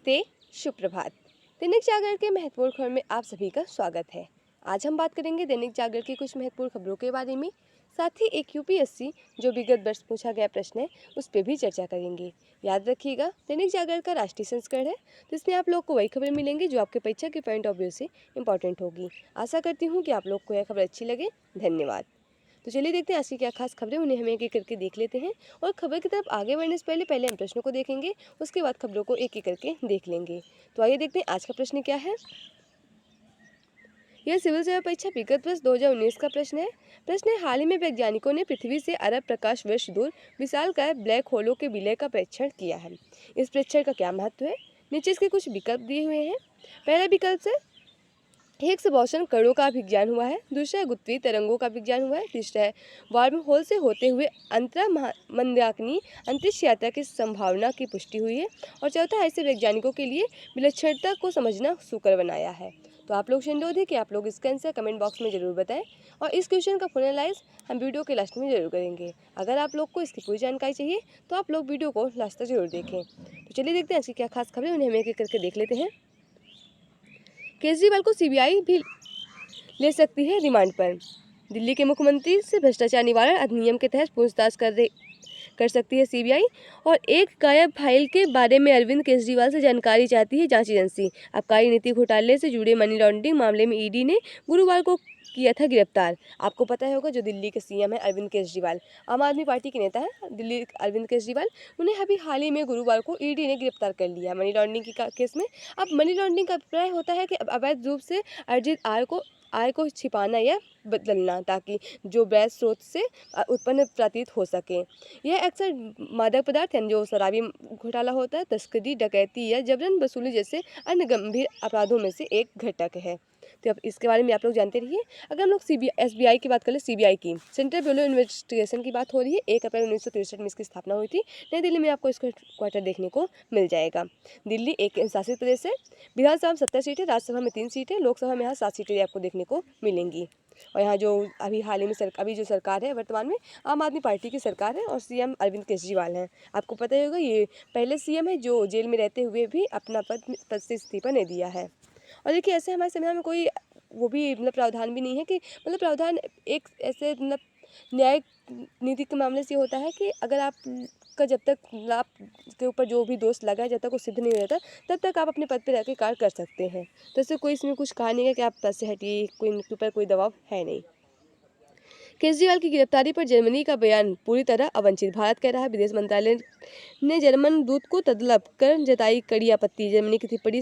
ते सुप्रभात। दैनिक जागरण के महत्वपूर्ण खबर में आप सभी का स्वागत है। आज हम बात करेंगे दैनिक जागरण की कुछ महत्वपूर्ण खबरों के बारे में। साथ ही एक यूपीएससी जो विगत वर्ष पूछा गया प्रश्न है उस पर भी चर्चा करेंगे। याद रखिएगा, दैनिक जागरण का राष्ट्रीय संस्करण है, तो इसमें आप लोग को वही खबरें मिलेंगी जो आपके परीक्षा के पॉइंट ऑफ व्यू से इंपॉर्टेंट होगी। आशा करती हूँ कि आप लोग को यह खबर अच्छी लगे। धन्यवाद। तो चलिए देखते हैं आज की क्या खास खबरें, उन्हें हम एक एक करके देख लेते हैं। और खबर की तरफ आगे बढ़ने से पहले पहले हम प्रश्नों को देखेंगे, उसके बाद खबरों को एक एक करके देख लेंगे। तो आइए देखते हैं आज का प्रश्न क्या है। यह सिविल सेवा परीक्षा विगत वर्ष 2019 का प्रश्न है। प्रश्न है, हाल ही में वैज्ञानिकों ने पृथ्वी से अरब प्रकाश वर्ष दूर विशालकाय ब्लैक होलों के विलय का परीक्षण किया है। इस परीक्षण का क्या महत्व है? नीचे इसके कुछ विकल्प दिए हुए हैं। पहला विकल्प से हिग्स बोसन कणों का विज्ञान हुआ है। दूसरा है गुरुत्वीय तरंगों का विज्ञान हुआ है। तीसरा है वार्म होल से होते हुए मंदाकिनी अंतरिक्ष यात्रा की संभावना की पुष्टि हुई है। और चौथा है, ऐसे वैज्ञानिकों के लिए विलक्षणता को समझना सुकर बनाया है। तो आप लोग से अनुरोध है कि आप लोग इसका आंसर कमेंट बॉक्स में जरूर बताएं और इस क्वेश्चन का फुल एनालाइज हम वीडियो के लास्ट में जरूर करेंगे। अगर आप लोग को इसकी पूरी जानकारी चाहिए तो आप लोग वीडियो को लास्ट तक जरूर देखें। तो चलिए देखते हैं इसकी क्या खास खबरें, उन्हें हम एक एक करके देख लेते हैं। केजरीवाल को सीबीआई भी ले सकती है रिमांड पर। दिल्ली के मुख्यमंत्री से भ्रष्टाचार निवारण अधिनियम के तहत पूछताछ कर सकती है सीबीआई। और एक गायब फाइल के बारे में अरविंद केजरीवाल से जानकारी चाहती है जांच एजेंसी। आबकारी नीति घोटाले से जुड़े मनी लॉन्ड्रिंग मामले में ईडी ने गुरुवार को किया था गिरफ्तार। आपको पता होगा जो दिल्ली के सीएम है अरविंद केजरीवाल, आम आदमी पार्टी के नेता है दिल्ली अरविंद केजरीवाल, उन्हें अभी हाल ही में गुरुवार को ईडी ने गिरफ्तार कर लिया मनी लॉन्ड्रिंग की केस में। अब मनी लॉन्ड्रिंग का अभिप्राय होता है कि अवैध रूप से अर्जित आय को छिपाना या बदलना, ताकि जो वैध स्रोत से उत्पन्न प्रतीत हो सके। यह अक्सर मादक पदार्थ यानी जो शराबी घोटाला होता है, तस्करी, डकैती या जबरन वसूली जैसे अन्य गंभीर अपराधों में से एक घटक है। तो अब इसके बारे में आप लोग जानते रहिए। अगर हम लोग एसबीआई की बात करें, सीबीआई की सेंट्रल ब्यूरो इन्वेस्टिगेशन की बात हो रही है। 1 अप्रैल 1963 में इसकी स्थापना हुई थी। नई दिल्ली में आपको इसका क्वार्टर देखने को मिल जाएगा। दिल्ली एक शासित प्रदेश है। विधानसभा में 70 सीटें, राज्यसभा में 3 सीटें, लोकसभा में यहाँ 7 सीटें आपको देखने को मिलेंगी। और यहाँ जो अभी हाल ही में अभी जो सरकार है वर्तमान में आम आदमी पार्टी की सरकार है और सीएम अरविंद केजरीवाल हैं। आपको पता ही होगा ये पहले सीएम है जो जेल में रहते हुए भी अपना पद से इस्तीफा नहीं दिया है। और देखिए, ऐसे हमारे संविधान में कोई वो भी प्रावधान भी नहीं है कि प्रावधान एक ऐसे न्यायिक नीति के मामले से होता है कि अगर आप का जब तक आप के ऊपर जो भी दोष लगा है, जब तक वो सिद्ध नहीं रहता तब तक आप अपने पद पर रहकर कार्य कर सकते हैं। तो इससे कोई इसमें कुछ कहा नहीं है कि आप पद से हटिए, कोई उनके ऊपर कोई दबाव है नहीं। केजरीवाल की गिरफ्तारी पर जर्मनी का बयान पूरी तरह अवांछित, भारत कह रहा है। विदेश मंत्रालय ने जर्मन दूत को तलब कर जताई कड़ी आपत्ति। जर्मनी की टिप्पणी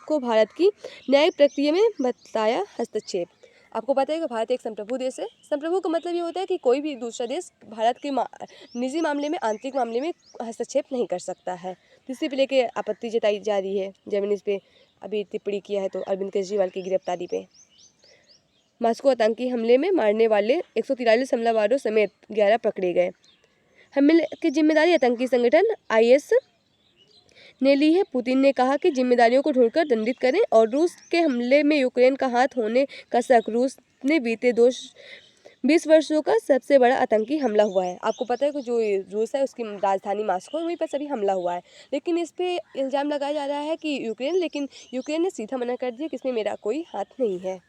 को भारत की न्यायिक प्रक्रिया में बताया हस्तक्षेप। आपको पता है कि भारत एक संप्रभु देश है। संप्रभु का मतलब ये होता है कि कोई भी दूसरा देश भारत के निजी मामले में, आंतरिक मामले में हस्तक्षेप नहीं कर सकता है। तो इसी पे लेके आपत्ति जताई जा रही है। जर्मनी इस पे अभी टिप्पणी किया है तो अरविंद केजरीवाल की गिरफ्तारी पे। मॉस्को आतंकी हमले में मारने वाले 143 हमलावरों समेत 11 पकड़े गए। हमले की जिम्मेदारी आतंकी संगठन आईएस ने ली है। पुतिन ने कहा कि जिम्मेदारियों को ढूंढकर दंडित करें। और रूस के हमले में यूक्रेन का हाथ होने का शक। रूस ने बीते 20 वर्षों का सबसे बड़ा आतंकी हमला हुआ है। आपको पता है कि जो रूस है उसकी राजधानी मॉस्को, वहीं पर सभी हमला हुआ है। लेकिन इस पे इल्ज़ाम लगाया जा रहा है कि यूक्रेन, लेकिन यूक्रेन ने सीधा मना कर दिया कि इसमें मेरा कोई हाथ नहीं है।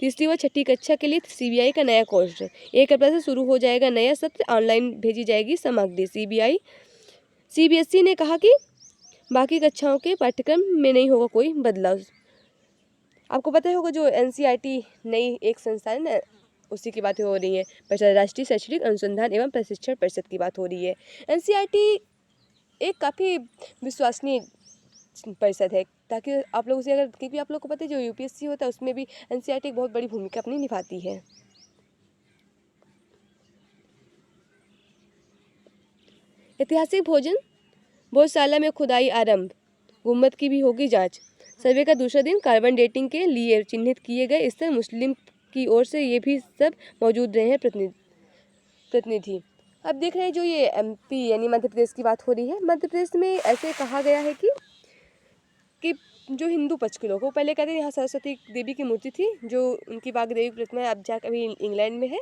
तीसरी व छठी कक्षा के लिए सीबीआई का नया कोर्स 1 अप्रैल से शुरू हो जाएगा नया सत्र। ऑनलाइन भेजी जाएगी सामग्री। सीबीएसई ने कहा कि बाकी कक्षाओं के पाठ्यक्रम में नहीं होगा कोई बदलाव। आपको पता होगा जो एनसीईआरटी नई एक संस्था है ना, उसी की बातें हो रही है। राष्ट्रीय शैक्षणिक अनुसंधान एवं प्रशिक्षण परिषद की बात हो रही है। एनसीईआरटी एक काफ़ी विश्वसनीय परिषद है, ताकि आप लोग उसे, अगर क्योंकि आप लोग को पता है जो यूपीएससी होता है उसमें भी एनसीईआरटी एक बहुत बड़ी भूमिका अपनी निभाती है। ऐतिहासिक भोजशाला में खुदाई आरंभ, गुम्बद की भी होगी जांच। सर्वे का दूसरा दिन, कार्बन डेटिंग के लिए चिन्हित किए गए स्थल। मुस्लिम की ओर से ये भी सब मौजूद रहे हैं प्रतिनिधि। अब देख रहे हैं जो ये एमपी यानी मध्य प्रदेश की बात हो रही है। मध्य प्रदेश में ऐसे कहा गया है कि कि जो हिंदू पक्ष के लोग वो पहले कहते थे यहाँ सरस्वती देवी की मूर्ति थी, जो उनकी बाग देवी प्रतिमा अब जाकर अभी इंग्लैंड में है।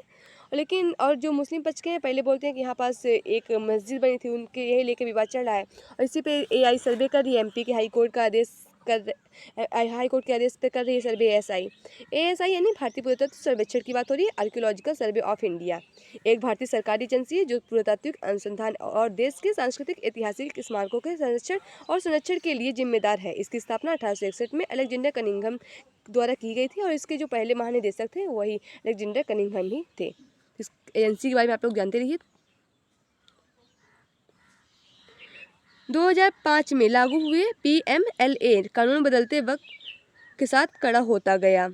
लेकिन और जो मुस्लिम पक्ष के हैं पहले बोलते हैं कि यहाँ पास एक मस्जिद बनी थी, उनके यही लेके विवाद चल रहा है। और इसी पे एआई सर्वे कर रही है, एमपी के हाई कोर्ट के आदेश पे कर रही है सर्वे एएसआई यानी भारतीय पुरातत्व सर्वेक्षण की बात हो रही है। आर्कियोलॉजिकल सर्वे ऑफ इंडिया एक भारतीय सरकारी एजेंसी है जो पुरातात्विक अनुसंधान और देश के सांस्कृतिक ऐतिहासिक स्मारकों के संरक्षण के लिए जिम्मेदार है। इसकी स्थापना 1861 में अलेक्जेंडर कनिंघम द्वारा की गई थी और इसके जो पहले महानिदेशक थे वही अलेक्जेंडर कनिंघम ही थे। इस एजेंसी के बारे में आप लोग जानते रहिए। 2005 में लागू हुए पीएमएलए कानून बदलते वक्त के साथ कड़ा होता गया।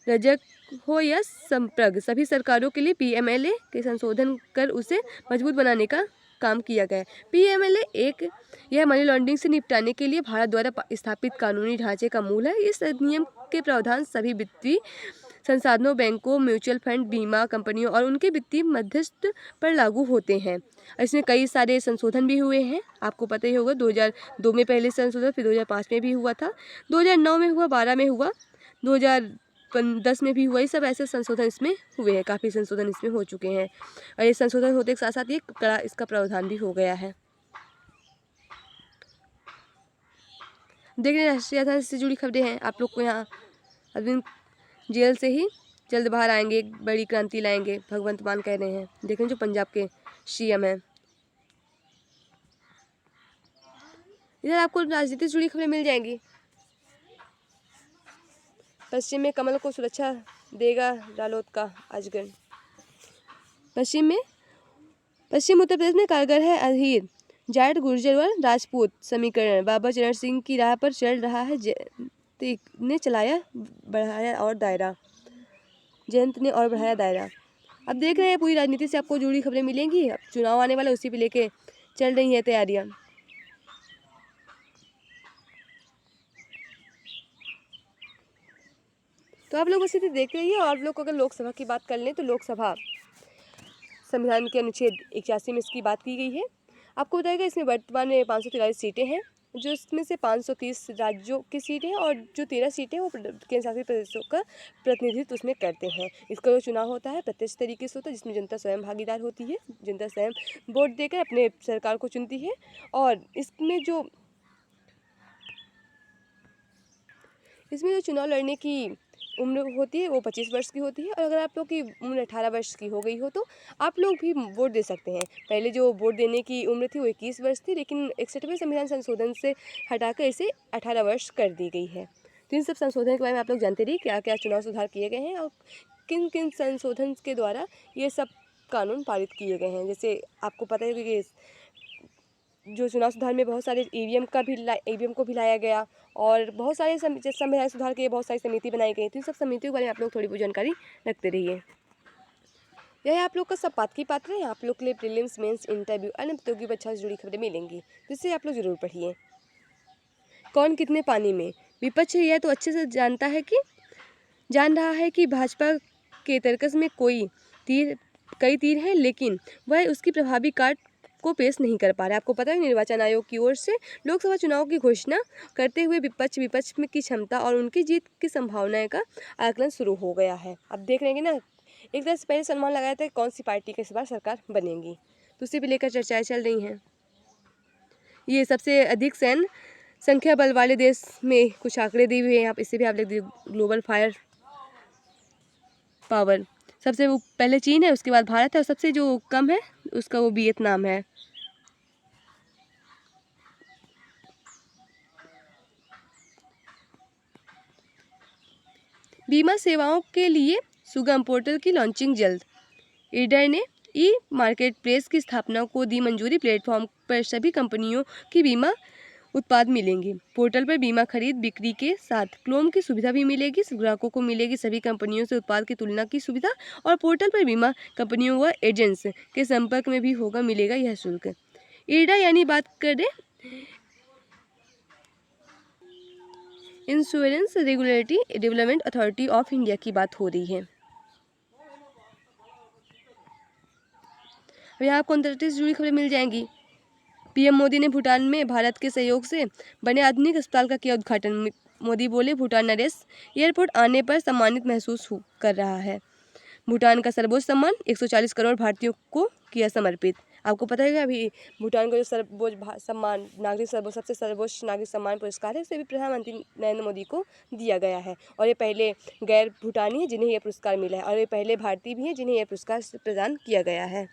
रजक हो या संप्रग सभी सरकारों के लिए पीएमएलए के संशोधन कर उसे मजबूत बनाने का काम किया गया। पीएमएलए यह मनी लॉन्ड्रिंग से निपटाने के लिए भारत द्वारा स्थापित कानूनी ढांचे का मूल है। इस अधिनियम के प्रावधान सभी वित्तीय संसाधनों, बैंकों, म्यूचुअल फंड, बीमा कंपनियों और उनके वित्तीय मध्यस्थ पर लागू होते हैं। इसमें कई सारे संशोधन भी हुए हैं, आपको पता ही होगा। 2002 में पहले संशोधन, फिर 2005 में भी हुआ था, 2009 में हुआ, 12 में हुआ, 2010 में भी हुआ। ये सब ऐसे संशोधन इसमें हुए हैं, काफ़ी संशोधन इसमें हो चुके हैं। और ये संशोधन होते के साथ साथ ये कड़ा इसका प्रावधान भी हो गया है। देख रहे हैं राष्ट्रीय राजधानी से जुड़ी खबरें हैं। आप लोग को यहाँ अरविंद जेल से ही जल्द बाहर आएंगे, एक बड़ी क्रांति लाएंगे, भगवंत मान कह रहे हैं। देखें जो पंजाब के सीएम हैं। इधर आपको राजनीति से जुड़ी खबरें मिल जाएंगी। पश्चिम में कमल को सुरक्षा देगा रालोद का अजगर। पश्चिम उत्तर प्रदेश में कारगर है अहीर जाट गुर्जर व राजपूत समीकरण। बाबा चरण सिंह की राह पर चल रहा है ने चलाया बढ़ाया और दायरा। जयंत ने और बढ़ाया दायरा। अब देख रहे हैं पूरी राजनीति से आपको जुड़ी खबरें मिलेंगी। अब चुनाव आने वाला उसी पे लेके चल रही हैं तैयारियां। तो आप लोग उसी से देख रही है। और आप लोग अगर लोकसभा की बात कर लें तो लोकसभा संविधान के अनुच्छेद 81 में इसकी बात की गई है। आपको बताएगा इसमें वर्तमान में 543 सीटें हैं, जो इसमें से 530 राज्यों की सीटें हैं और जो 13 सीटें वो केंद्र शासित प्रदेशों का प्रतिनिधित्व उसमें करते हैं। इसका जो चुनाव होता है प्रत्यक्ष तरीके से होता है, जिसमें जनता स्वयं भागीदार होती है। जनता स्वयं वोट देकर अपने सरकार को चुनती है। और इसमें जो चुनाव लड़ने की उम्र होती है वो 25 वर्ष की होती है। और अगर आप लोग की उम्र 18 वर्ष की हो गई हो तो आप लोग भी वोट दे सकते हैं। पहले जो वोट देने की उम्र थी वो 21 वर्ष थी, लेकिन 61वें संविधान संशोधन से हटाकर इसे 18 वर्ष कर दी गई है। तो इन सब संशोधन के बारे में आप लोग जानते रहिए क्या क्या चुनाव सुधार किए गए हैं और किन किन संशोधन के द्वारा ये सब कानून पारित किए गए हैं। जैसे आपको पता है कि जो चुनाव सुधार में बहुत सारे ईवीएम को भी लाया गया और बहुत सारे संविधान सुधार के बहुत सारी समिति बनाई गई थी। सब समितियों के बारे में आप लोग थोड़ी बहुत जानकारी रखते रहिए। यह आप लोग का सब बात की पात्र है। आप लोग के लिए प्रीलिम्स, मेंस, इंटरव्यू अन्य प्रतियोगी परीक्षा से जुड़ी खबरें मिलेंगी, जिससे आप लोग जरूर पढ़िए। कौन कितने पानी में? विपक्ष यह तो अच्छे से जान रहा है कि भाजपा के तर्कस में कई तीर हैं, लेकिन वह उसकी प्रभावी काट को पेश नहीं कर पा रहा है। आपको पता है निर्वाचन आयोग की ओर से लोकसभा चुनाव की घोषणा करते हुए विपक्ष में की क्षमता और उनकी जीत की संभावनाएं का आकलन शुरू हो गया है। अब देख रहे हैं ना, एक तरह से पहले सलमान लगाया था कौन सी पार्टी के इस बार सरकार बनेगी, तो उसी पे लेकर चर्चाएं चल रही हैं। ये सबसे अधिक सैन्य संख्या बल वाले देश में कुछ आंकड़े दिए हुए हैं, आप इससे भी आप लिख ग्लोबल फायर पावर। सबसे वो पहले चीन है, उसके बाद भारत है और सबसे जो कम है उसका वो वियतनाम है। बीमा सेवाओं के लिए सुगम पोर्टल की लॉन्चिंग जल्द। ईडर ने ई मार्केट प्लेस की स्थापना को दी मंजूरी। प्लेटफॉर्म पर सभी कंपनियों की बीमा उत्पाद मिलेंगे। पोर्टल पर बीमा खरीद बिक्री के साथ क्लेम की सुविधा भी मिलेगी। ग्राहकों को मिलेगी सभी कंपनियों से उत्पाद की तुलना की सुविधा और पोर्टल पर बीमा कंपनियों व एजेंट्स के संपर्क में भी मिलेगा यह शुल्क। ईडा यानी बात करें insurance regulatory development authority of India की बात हो रही है। अब यहाँ आपको अंतर्राष्ट्रीय से जुड़ी खबरें मिल जाएंगी। पीएम मोदी ने भूटान में भारत के सहयोग से बने आधुनिक अस्पताल का किया उद्घाटन। मोदी बोले, भूटान नरेश एयरपोर्ट आने पर सम्मानित महसूस कर रहा है। भूटान का सर्वोच्च सम्मान 140 करोड़ भारतीयों को किया समर्पित। आपको पता है कि अभी भूटान का जो सर्वोच्च सम्मान सबसे सर्वोच्च नागरिक सम्मान पुरस्कार है, उसे भी प्रधानमंत्री नरेंद्र मोदी को दिया गया है। और ये पहले गैर भूटानी है जिन्हें यह पुरस्कार मिला है, और ये पहले भारतीय भी हैं जिन्हें यह पुरस्कार प्रदान किया गया है।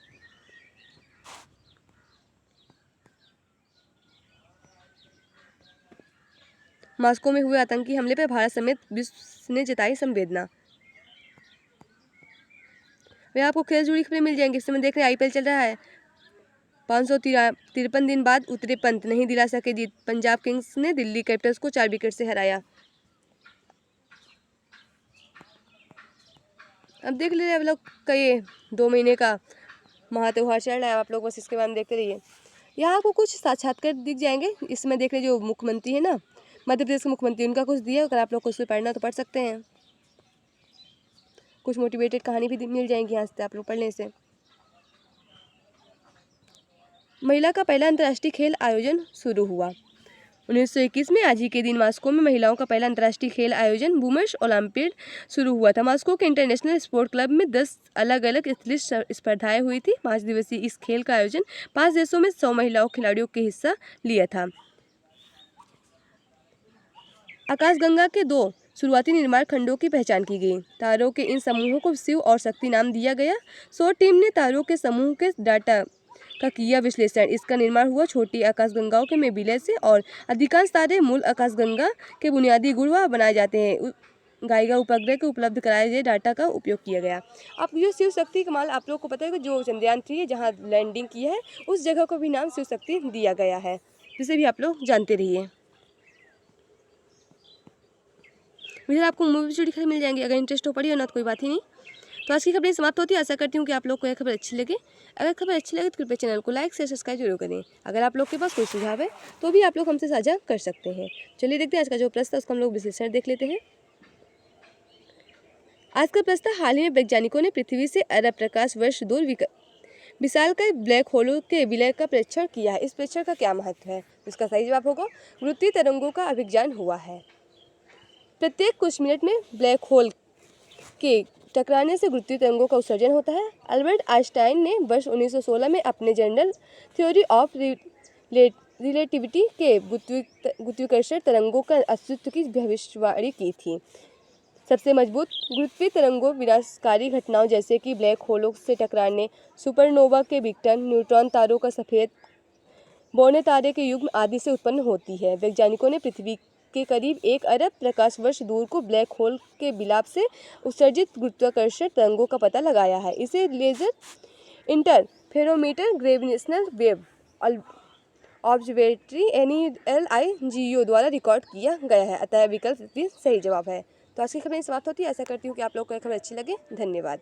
मॉस्को में हुए आतंकी हमले पर भारत समेत विश्व ने जताई संवेदना। वे आपको खेल जुड़ी खबरें मिल जाएंगी। इस समय देख रहे हैं आईपीएल चल रहा है। 553 दिन बाद उतरे पंत, नहीं दिला सके जीत। पंजाब किंग्स ने दिल्ली कैपिटल्स को 4 विकेट से हराया। अब देख लीजिए आप लोग का ये 2 महीने का महात्योहार चल रहा है, आप लोग बस इसके बारे में देखते रहिए। यहाँ आपको कुछ साक्षात्कार दिख जाएंगे। इसमें देख लीजिए जो मुख्यमंत्री है ना, मध्य प्रदेश के मुख्यमंत्री, उनका कुछ दिया। अगर आप लोग को उसमें पढ़ना तो पढ़ सकते हैं। कुछ मोटिवेटेड कहानी भी मिल जाएंगी यहाँ से आप लोग पढ़ने से। महिला का पहला अंतर्राष्ट्रीय खेल आयोजन शुरू हुआ। 1921 में आज ही के दिन मॉस्को में महिलाओं का पहला अंतर्राष्ट्रीय खेल आयोजन वुमेन्स ओलंपियाड शुरू हुआ था। मॉस्को के इंटरनेशनल स्पोर्ट क्लब में 10 अलग अलग एथलेटिक्स स्पर्धाएं हुई थी। 5 दिवसीय इस खेल का आयोजन 5 देशों में 100 महिलाओं खिलाड़ियों के हिस्सा लिया था। आकाशगंगा के 2 शुरुआती निर्माण खंडों की पहचान की गई। तारों के इन समूहों को शिव और शक्ति नाम दिया गया। शोध टीम ने तारों के समूह के डाटा का किया विश्लेषण। इसका निर्माण हुआ छोटी आकाशगंगाओं के में विलय से, और अधिकांश तारे मूल आकाशगंगा के बुनियादी गुण बनाए जाते हैं। गाइगा उपग्रह को उपलब्ध कराए गए डाटा का उपयोग किया गया। अब जो शिव शक्ति कमाल आप लोग को पता है कि जो चंद्रयान 3 है जहाँ लैंडिंग की है, उस जगह को भी नाम शिव शक्ति दिया गया है, जिसे भी आप लोग जानते रहिए। मुझे आपको मूवी जुड़ी खबर मिल जाएंगी। अगर इंटरेस्ट हो पड़ी ना तो कोई बात ही नहीं। तो आज की खबरें समाप्त होती है। आशा करती हूँ कि आप लोग को यह खबर अच्छी लगे। अगर खबर अच्छी लगे तो कृपया चैनल को लाइक शेयर सब्सक्राइब जरूर करें। अगर आप लोग के पास कोई सुझाव है तो भी आप लोग हमसे साझा कर सकते हैं। चलिए देखते हैं आज का जो प्रश्न था उसका हम लोग विश्लेषण देख लेते हैं। आज का प्रश्न था, हाल ही में वैज्ञानिकों ने पृथ्वी से अरब प्रकाश वर्ष दूर विशालकाय ब्लैक होलों के विलय का परीक्षण किया है। इस परीक्षण का क्या महत्व है? इसका सही जवाब होगा, गुरुत्वीय तरंगों का अभिज्ञान हुआ है। प्रत्येक कुछ मिनट में ब्लैक होल के टकराने से गुरुत्वीय तरंगों का उत्सर्जन होता है। अल्बर्ट आइंस्टाइन ने वर्ष 1916 में अपने जनरल थ्योरी ऑफ रिलेटिविटी के गुरुत्वाकर्षण तरंगों का अस्तित्व की भविष्यवाणी की थी। सबसे मजबूत गुरुत्वीय तरंगों विनाशकारी घटनाओं जैसे कि ब्लैक होलों से टकराने, सुपरनोवा के विघटन, न्यूट्रॉन तारों का सफ़ेद बौने तारे के युग्म आदि से उत्पन्न होती है। वैज्ञानिकों ने पृथ्वी के करीब 1 अरब प्रकाश वर्ष दूर को ब्लैक होल के विलाप से उत्सर्जित गुरुत्वाकर्षण तरंगों का पता लगाया है। इसे laser interferometer gravitational wave observatory NELIGO द्वारा रिकॉर्ड किया गया है। अतः विकल्प भी सही जवाब है। तो आज की खबरें समाप्त होती है। ऐसा करती हूँ कि आप लोग को यह खबर अच्छी लगे। धन्यवाद।